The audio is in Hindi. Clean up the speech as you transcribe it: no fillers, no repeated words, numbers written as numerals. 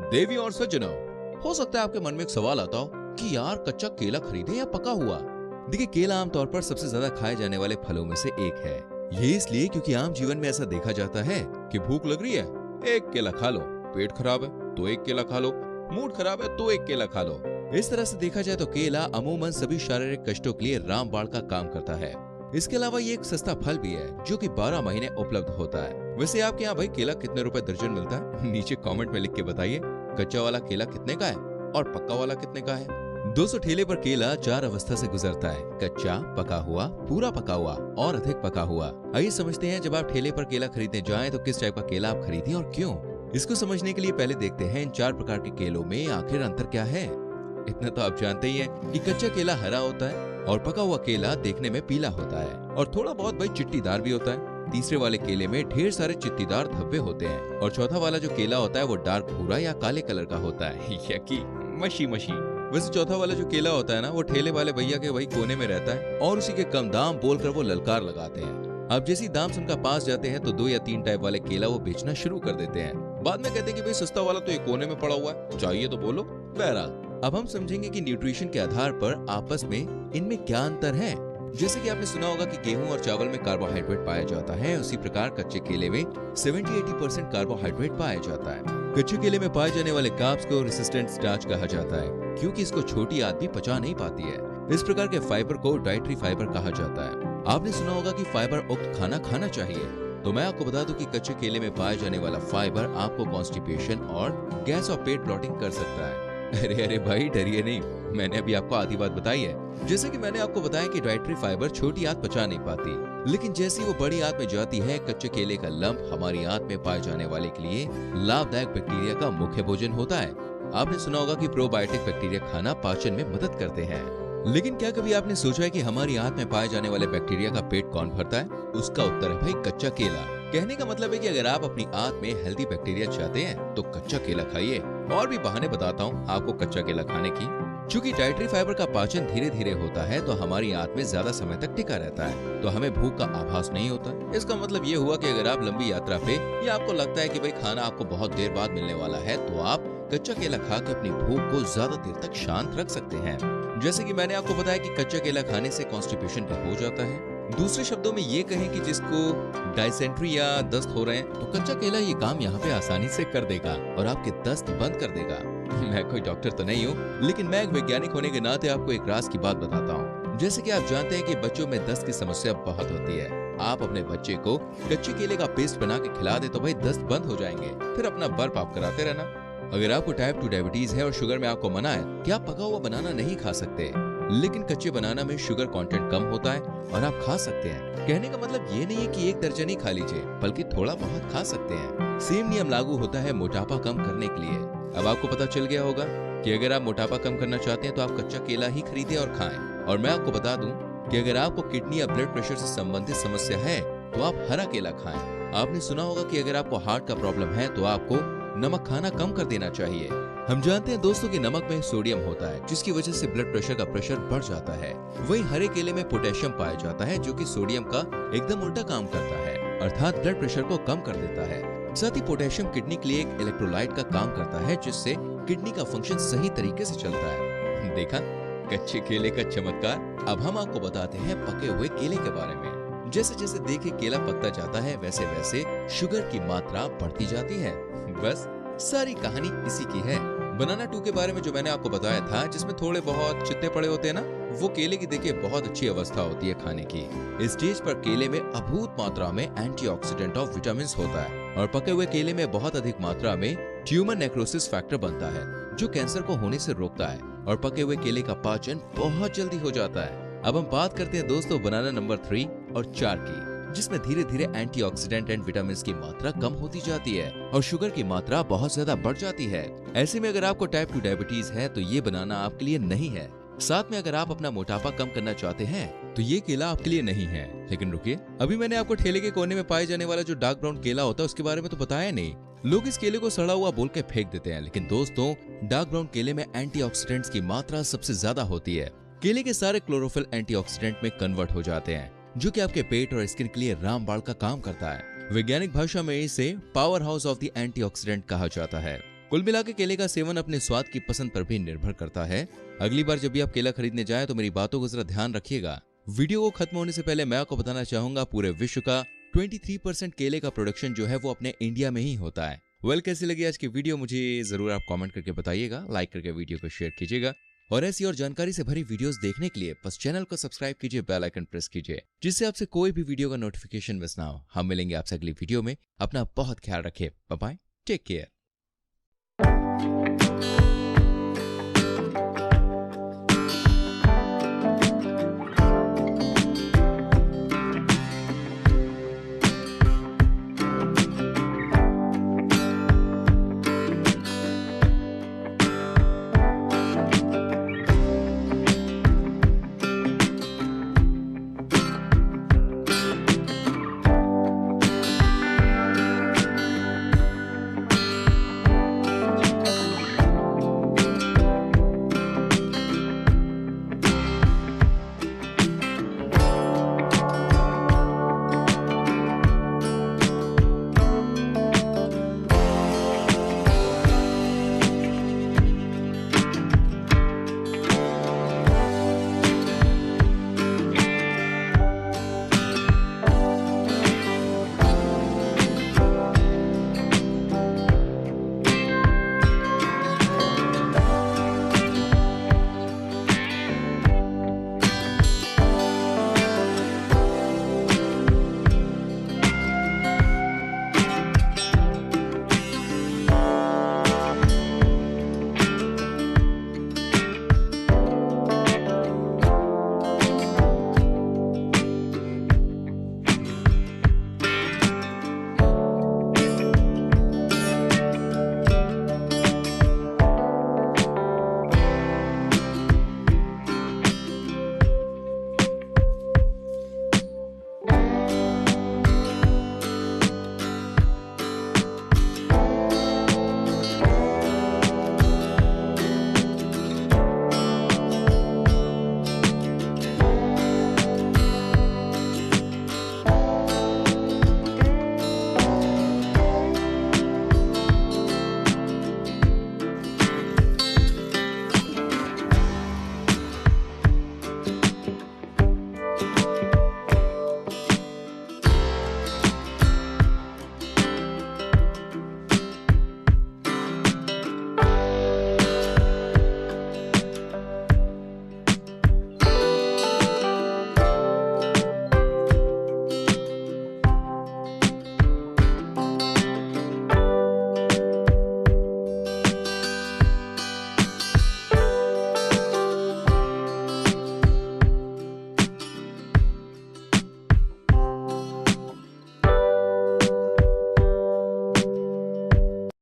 देवी और सज्जनों, हो सकता है आपके मन में एक सवाल आता हो कि यार कच्चा केला खरीदे या पका हुआ। देखिए, केला आमतौर पर सबसे ज्यादा खाए जाने वाले फलों में से एक है। ये इसलिए क्योंकि आम जीवन में ऐसा देखा जाता है कि भूख लग रही है, एक केला खा लो, पेट खराब है तो एक केला खा लो, मूड खराब है तो एक केला खा लो। इस तरह से देखा जाए तो केला अमूमन सभी शारीरिक कष्टों के लिए रामबाण का काम करता है। इसके अलावा ये एक सस्ता फल भी है जो कि 12 महीने उपलब्ध होता है। वैसे आपके यहाँ भाई केला कितने रुपए दर्जन मिलता है? नीचे कमेंट में लिख के बताइए। कच्चा वाला केला कितने का है और पक्का वाला कितने का है? दोस्तों, ठेले पर केला 4 अवस्था से गुजरता है: कच्चा, पका हुआ, पूरा पका हुआ और अधिक पका हुआ। आइए समझते हैं, जब आप ठेले पर केला खरीदने जाएं तो किस टाइप का केला आप खरीदें और क्यों। इसको समझने के लिए पहले देखते हैं इन 4 प्रकार के केलों में आखिर अंतर क्या है। इतना तो आप जानते ही हैं कि कच्चा केला हरा होता है और पका हुआ केला देखने में पीला होता है और थोड़ा बहुत भाई चिट्टीदार भी होता है। तीसरे वाले केले में ढेर सारे चिट्टीदार धब्बे होते हैं और चौथा वाला जो केला होता है वो डार्क भूरा या काले कलर का होता है, यकी मशी मशी। वैसे चौथा वाला जो केला होता है ना, वो ठेले वाले भैया के वही कोने में रहता है और उसी के कम दाम बोलकर वो ललकार लगाते हैं। अब जैसी दाम से उनका पास जाते हैं तो 2 या 3 टाइप वाले केला वो बेचना शुरू कर देते हैं। बाद में कहते हैं कि भाई सस्ता वाला तो एक कोने में पड़ा हुआ है, चाहिए तो बोलो। बहरहाल, अब हम समझेंगे कि न्यूट्रिशन के आधार पर आपस में इनमें क्या अंतर है। जैसे कि आपने सुना होगा कि गेहूं और चावल में कार्बोहाइड्रेट पाया जाता है, उसी प्रकार कच्चे केले में 70-80% कार्बोहाइड्रेट पाया जाता है। कच्चे केले में पाए जाने वाले कार्ब्स को रेसिस्टेंट स्टार्च कहा जाता है क्योंकि इसको छोटी आदमी पचा नहीं पाती है। इस प्रकार के फाइबर को डाइटरी फाइबर कहा जाता है। आपने सुना होगा कि फाइबर युक्त खाना खाना चाहिए, तो मैं आपको बता दूं कि कच्चे केले में पाए जाने वाला फाइबर आपको कॉन्स्टिपेशन और गैस और पेट ब्लॉटिंग कर सकता है। अरे भाई डरिए नहीं, मैंने अभी आपको आधी बात बताई है। जैसे कि मैंने आपको बताया कि डाइटरी फाइबर छोटी आंत पचा नहीं पाती, लेकिन जैसे वो बड़ी आंत में जाती है, कच्चे केले का लंप हमारी आंत में पाए जाने वाले के लिए लाभदायक बैक्टीरिया का मुख्य भोजन होता है। आपने सुना होगा कि प्रोबायोटिक बैक्टीरिया खाना पाचन में मदद करते हैं। लेकिन क्या कभी आपने सोचा है कि हमारी आंत में पाए जाने वाले बैक्टीरिया का पेट कौन भरता है? उसका उत्तर है भाई कच्चा केला। कहने का मतलब है कि अगर आप अपनी आंत में हेल्दी बैक्टीरिया चाहते हैं तो कच्चा केला खाइए। और भी बहाने बताता हूँ आपको कच्चा केला खाने की। चूंकि डाइटरी फाइबर का पाचन धीरे धीरे होता है तो हमारी आंत में ज्यादा समय तक टिका रहता है, तो हमें भूख का आभास नहीं होता। इसका मतलब ये हुआ कि अगर आप लंबी यात्रा पे या आपको लगता है कि भाई खाना आपको बहुत देर बाद मिलने वाला है, तो आप कच्चा केला खा के अपनी भूख को ज्यादा देर तक शांत रख सकते हैं। जैसे कि मैंने आपको बताया कि कच्चा केला खाने से कॉन्स्टिपेशन भी हो जाता है। दूसरे शब्दों में ये कहें कि जिसको डायसेंट्री या दस्त हो रहे हैं, तो कच्चा केला ये काम यहाँ पे आसानी से कर देगा और आपके दस्त बंद कर देगा। मैं कोई डॉक्टर तो नहीं हूँ, लेकिन मैं एक वैज्ञानिक होने के नाते आपको एक राज की बात बताता हूँ। जैसे कि आप जानते हैं कि बच्चों में दस्त की समस्या बहुत होती है। आप अपने बच्चे को कच्चे केले का पेस्ट बना के खिला दे तो भाई दस्त बंद हो जाएंगे, फिर अपना बर्फ आप कराते रहना। अगर आपको टाइप 2 डायबिटीज है और शुगर में आपको मना है कि आप पका हुआ बनाना नहीं खा सकते, लेकिन कच्चे बनाना में शुगर कंटेंट कम होता है और आप खा सकते हैं। कहने का मतलब ये नहीं है कि 1 दर्जन ही खा लीजिए, बल्कि थोड़ा बहुत खा सकते हैं। सेम नियम लागू होता है मोटापा कम करने के लिए। अब आपको पता चल गया होगा कि अगर आप मोटापा कम करना चाहते हैं तो आप कच्चा केला ही खरीदें और खाएं। और मैं आपको बता दूं कि अगर आपको किडनी या ब्लड प्रेशर से संबंधित समस्या है तो आप हरा केला खाएं। आपने सुना होगा कि अगर आपको हार्ट का प्रॉब्लम है तो आपको नमक खाना कम कर देना चाहिए। हम जानते हैं दोस्तों कि नमक में सोडियम होता है, जिसकी वजह से ब्लड प्रेशर का प्रेशर बढ़ जाता है। वहीं हरे केले में पोटेशियम पाया जाता है जो कि सोडियम का एकदम उल्टा काम करता है, अर्थात ब्लड प्रेशर को कम कर देता है। साथ ही पोटेशियम किडनी के लिए एक इलेक्ट्रोलाइट का काम करता है, जिससे किडनी का फंक्शन सही तरीके से चलता है। देखा कच्चे केले का चमत्कार। अब हम आपको बताते हैं पके हुए केले के बारे में। जैसे जैसे देखे केला पकता जाता है, वैसे वैसे शुगर की मात्रा बढ़ती जाती है। बस सारी कहानी इसी की है। बनाना 2 के बारे में जो मैंने आपको बताया था, जिसमें थोड़े बहुत चित्ते पड़े होते हैं ना, वो केले की देखिए बहुत अच्छी अवस्था होती है खाने की। इस स्टेज पर केले में अभूत मात्रा में एंटीऑक्सीडेंट और विटामिन होता है और पके हुए केले में बहुत अधिक मात्रा में ट्यूमर नेक्रोसिस फैक्टर बनता है जो कैंसर को होने से रोकता है। और पके हुए केले का पाचन बहुत जल्दी हो जाता है। अब हम बात करते हैं दोस्तों बनाना नंबर 3 और 4 की, जिसमें धीरे धीरे एंटीऑक्सीडेंट एंड विटामिन की मात्रा कम होती जाती है और शुगर की मात्रा बहुत ज्यादा बढ़ जाती है। ऐसे में अगर आपको टाइप 2 डायबिटीज है तो ये बनाना आपके लिए नहीं है। साथ में अगर आप अपना मोटापा कम करना चाहते हैं तो ये केला आपके लिए नहीं है। लेकिन रुकिए, अभी मैंने आपको ठेले के कोने में पाए जाने वाला जो डार्क ब्राउन केला होता है उसके बारे में तो बताया नहीं। लोग इस केले को सड़ा हुआ बोल के फेंक देते हैं, लेकिन दोस्तों डार्क ब्राउन केले में एंटीऑक्सीडेंट्स की मात्रा सबसे ज्यादा होती है। केले के सारे क्लोरोफिल एंटीऑक्सीडेंट में कन्वर्ट हो जाते हैं, जो कि आपके पेट और स्किन के लिए रामबाण का काम करता है। वैज्ञानिक भाषा में इसे power house of the antioxidant कहा जाता है। कुल मिला के केले का सेवन अपने स्वाद की पसंद पर भी निर्भर करता है। अगली बार जब भी आप केला खरीदने जाएं तो मेरी बातों को जरा ध्यान रखिएगा। वीडियो को खत्म होने से पहले मैं आपको बताना चाहूंगा पूरे विश्व का 23% केले का प्रोडक्शन जो है वो अपने इंडिया में ही होता है। कैसी लगी आज की वीडियो मुझे जरूर आप कमेंट करके बताइएगा, लाइक करके वीडियो को शेयर कीजिएगा और ऐसी और जानकारी से भरी वीडियोस देखने के लिए बस चैनल को सब्सक्राइब कीजिए, बेल आइकन प्रेस कीजिए, जिससे आपसे कोई भी वीडियो का नोटिफिकेशन मिस ना हो। हम मिलेंगे आपसे अगली वीडियो में। अपना बहुत ख्याल रखिए। Bye bye, take care.